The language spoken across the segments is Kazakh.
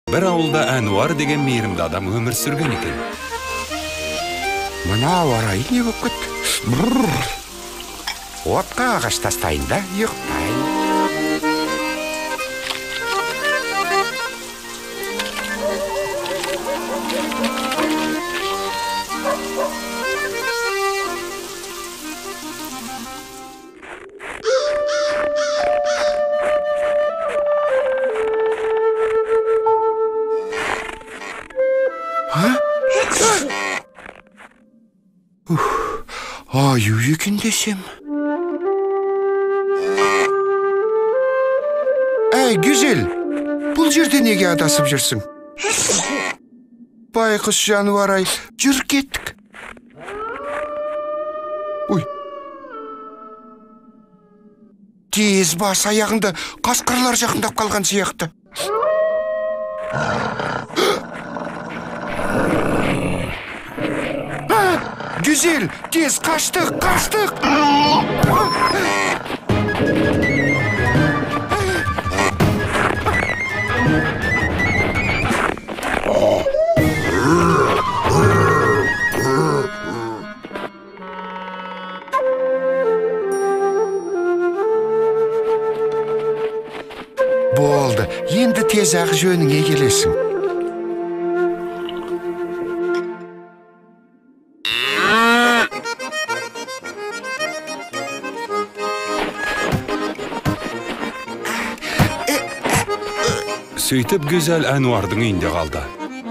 Bir ауылда Әнуар деген мейірімді адам өмір сүрген екен. Мына ауа-райы не болып кетті? Отқа ағаш тастайын да, ұйықтайын. Аю екен десем. Әй, güzel, бұл жерде неге адасып жүрсің? Байқұс жануар-ай, жүр кеттік. Ой. Тез бас аяғында қасқырлар жақындап қалған сияқты. Güzel, tez kaçtık. Болды, енді tez-ақ жөніңе келесің. Сөйтіп Güzel Әнуардың үйінде қалды.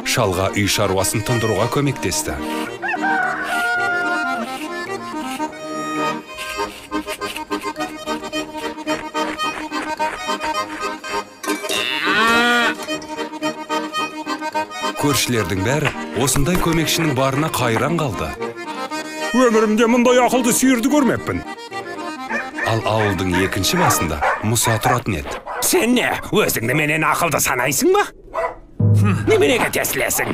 Шалға үй шаруасын тындыруға көмектесті. Көршілердің бәрі осындай көмекшінің барына қайран қалды. Өмірімде мұндай ақылды сиырды көрмеппін. Ал ауылдың екінші басында Мұса тұратын еді. Сен не, өзіңді менен ақылды санайсың ба? Неменеге тесілесің?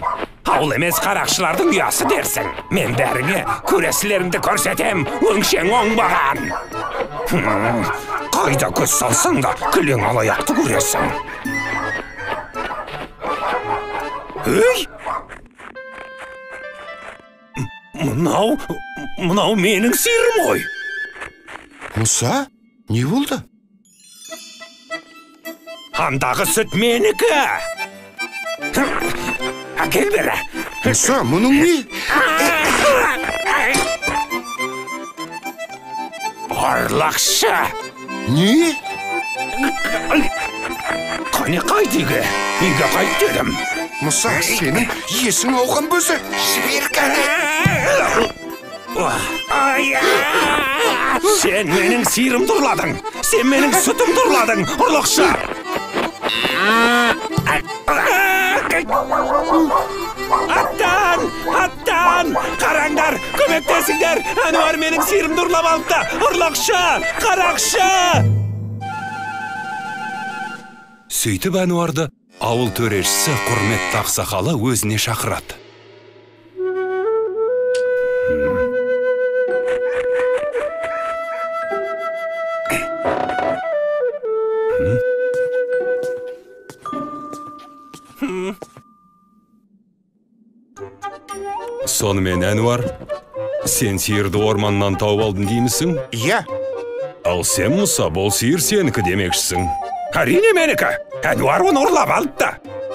Ауыл емес қарақшылардың ұясы дерсің. Мен бәріңе көресілерімді көрсетем, өңшең оңбаған. Қайда көз салсаң да күлең алаяқты көресің. Өй! Мұнау менің сиырым ғой. Мұса, не болды? Андағы сүт менікі. Әкел бері. Мұса, мұның не? Орлақшы. Не? Қане қайтыға? Үйге қайт дедім. Мұса, сенің есің ауған бөзі. Жібер кәне. Сен менің сиырымды ұрладың. Сен менің сүтімді ұрладың. Ұрлықшы. Аттан! Қараңдар, көмектесіңдер. Әнуар менің сиырымды ұрлап алыпты. Ұрлықшы, қарақшы. Сөйтіп Әнуарды ауыл төрешісі құрметті ақсақалы өзіне шақырады. Сонымен Әнуар, сен сиырды орманнан тауып алдың деймісің? Иә. Ал сен Мұса, бұл сиыр сенікі демекшісің. Әрине менікі. Әнуар оны ұрлап алыпты.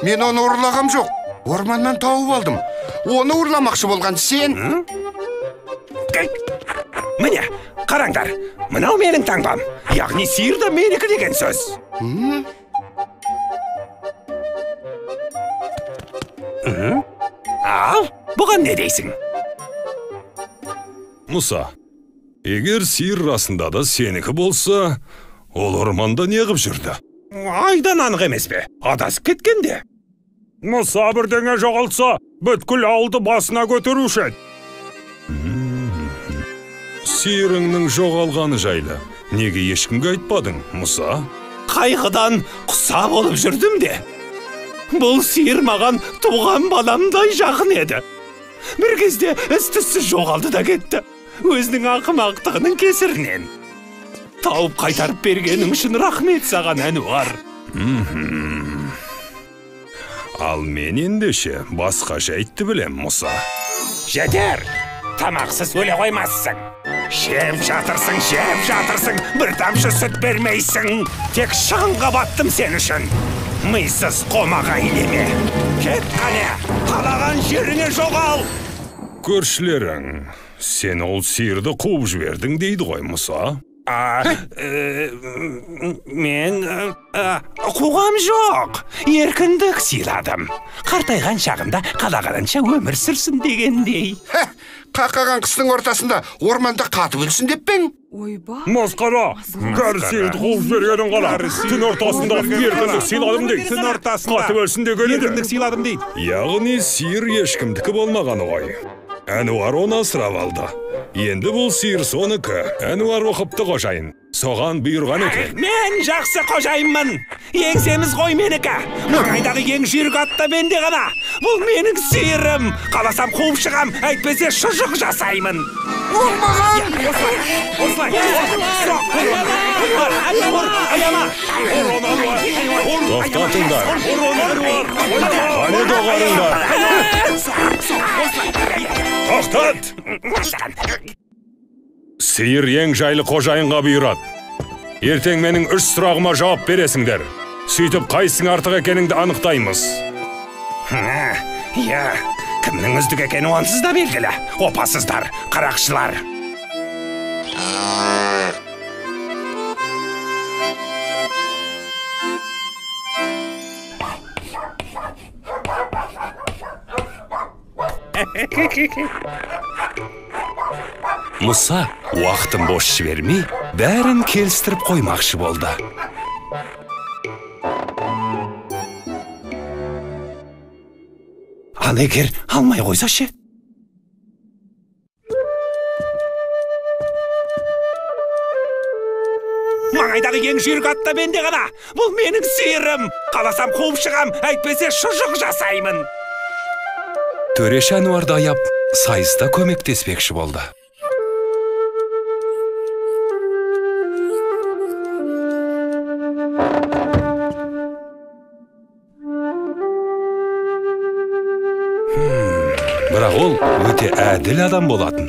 Мен оны ұрлағам жоқ. Орманнан тауып алдым. Оны ұрламақшы болған сен. Міне, қараңдар. Мынау менің таңбам. Яғни сиыр да менікі деген сөз. Ал, бұған не дейсің? Мұса, егер сиыр расында да сенікі болса, ол орманда не қып жүрді? Айдан анық емес пе? Адасып кеткенде. Мұса бірдеңе жоғалтса, бүткіл ауылды басына көтеруші еді. Сиырыңның жоғалғаны жайлы неге ешкімге айтпадың, Мұса? Қайғыдан құса болып жүрдім де. Бұл сиыр маған туған баламдай жақын еді. Bir кезде із-түссіз жоғалды да кетті. Өзінің ақымақтығының кесірінен. Тауып қайтарып бергенің үшін рахмет саған, Әнуар. Ал мен ендеше басқаша айтты білем, Мұса. Жетер! Тамақсыз өле қоймассың. Жеп жатырсың, бір тамшы сүт бермейсің. Тек шығынға баттым сен үшін. Мыйсыз қомаға илеме. Кет қане, қалаған жеріңе жоғал. Көршілерің, сен ол сиырды қуып жібердің дейді ғой, Мұса. Мен қуғам жоқ. Еркіндік сыйладым. Қартайған шағында қалағанынша өмір сүрсін дегендей. Қақаған қыстың ортасында орманда қатып өлсін деп пең? Ойба. Масқара, кәрі сиырды қуып жібергенін қара. Түн ортасында еркіндік сыйладым дейді. Түн ортасында Қатып өлсін деген еді. еркіндік сыйладым дейді. Яғни сиыр ешкімдікі болмағаны ғой. Әнуар оны асырап алды. Енді бұл сиыр соныкі. Әнуар оқыпты қожайын. Соған бұйырған екен. Мен жақсы қожайынмын. Еңсеміз ғой менікі. Маңайдағы ең жүйрік атта менде ғана. Бұл менің сиырым. Қаласам қуып шығам, әйтпесе шұжық жасаймын. Осылай. Тоқтатыңдар. Қане доғарыңдар. Тоқтат! Сиыр ең жайлы қожайынға бұйырады. Ертең менің 3 сұрағыма жауап бересіңдер. Сөйтіп қайсың артық екеніңді анықтаймыз. Кімнің үздік екені онсыз да белгілі. Опасыздар, қарақшылар. Мұса, уақытын бос жібермей, бәрін келістіріп қоймақшы болды. Ал егер алмай қойса ше? Маңайдағы ең жүйрік атта менде ғана. Бұл менің сиырым. Қаласам қуып шығам, әйтпесе шұжық жасаймын. Төреші Әнуарды аяп, сайыста көмектеспекші болды. Бірақ ол өте әділ адам болатын.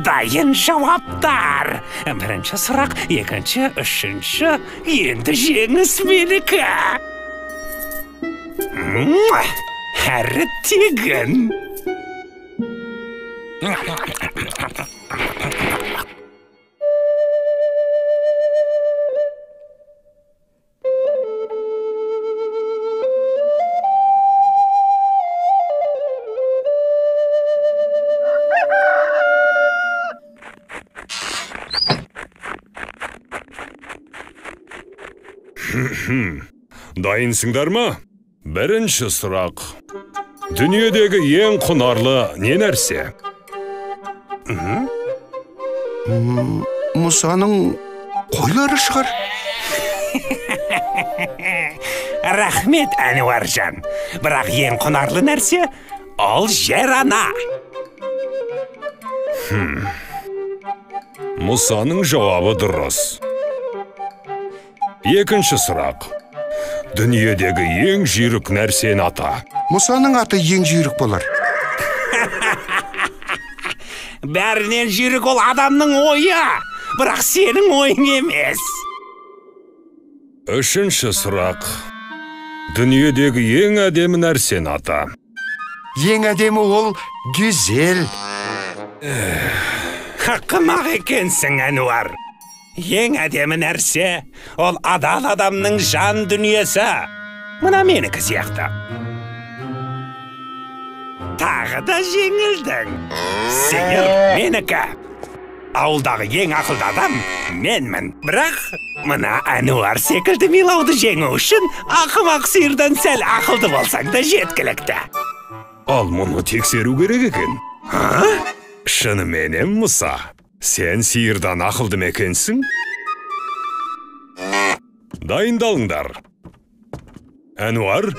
Дайын жауаптар. Бірінші сұрақ, екінші, үшінші, енді жеңіс менікі. Әрі тегін. Дайынсыңдар ма? Бірінші сұрақ. Дүниедегі ең құнарлы не нәрсе? Мұсаның қойлары шығар. Рахмет, Әнуаржан. Бірақ ең құнарлы нәрсе ол жер ана. Мұсаның жауабы дұрыс. Екінші сұрақ. Дүниедегі ең жүйрік нәрсені ата. Мұсаның аты ең жүйрік болар. Бәрінен жүйрік ол адамның ойы, бірақ сенің ойың емес. Үшінші сұрақ. Дүниедегі ең әдемі нәрсені ата. Ең әдемі ол güzel. Ақымақ екенсің, Әнуар. Ең әдемі нәрсе ол адал адамның жан дүниесі. Мына менікі сияқты. Тағы да жеңілдің. Сиыр менікі. Ауылдағы ең ақылды адам менмін. Бірақ мына Әнуар секілді милауды жеңу үшін ақымақ сиырдан сәл ақылды болсаң да жеткілікті. Ал мұны тексеру керек екен. Шынымен Мұса, сен сиырдан ақылды ма екенсің? Дайындалыңдар. Әнуар,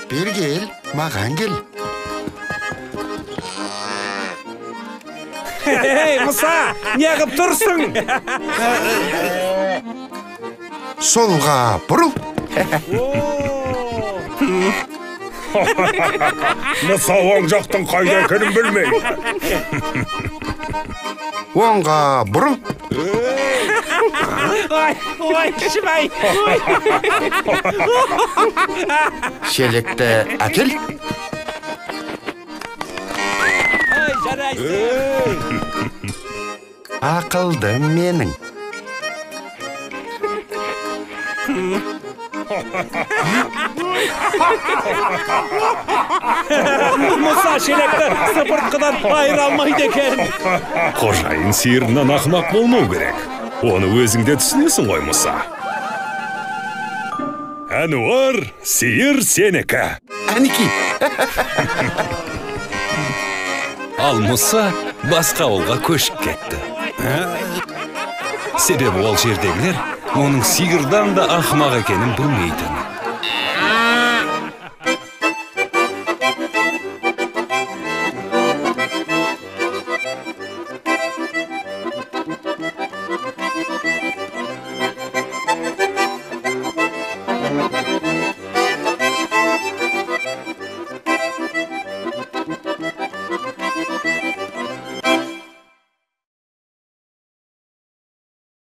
Бер кел, маған кел. Ей, Мұса, не қып тұрсың? Солға бұрыл. Мұса оң жақтың қайда екенін білмейді. Оңға бұрыл. Ой, Шимай. Шелекті әкел. Ақылды менің. Мұса шелекті сыпыртқыдан айыра алмайды екен. Қожайын сиырынан ақымақ болмау керек. Оны өзіңде түсінесің ғой, Мұса. Әнуар, сиыр сенікі. Әнеки. Ал Мұса басқа ауылға көшіп кетті. Себебі ол жердегілер оның сиырдан да ақымақ екенін білмейтін.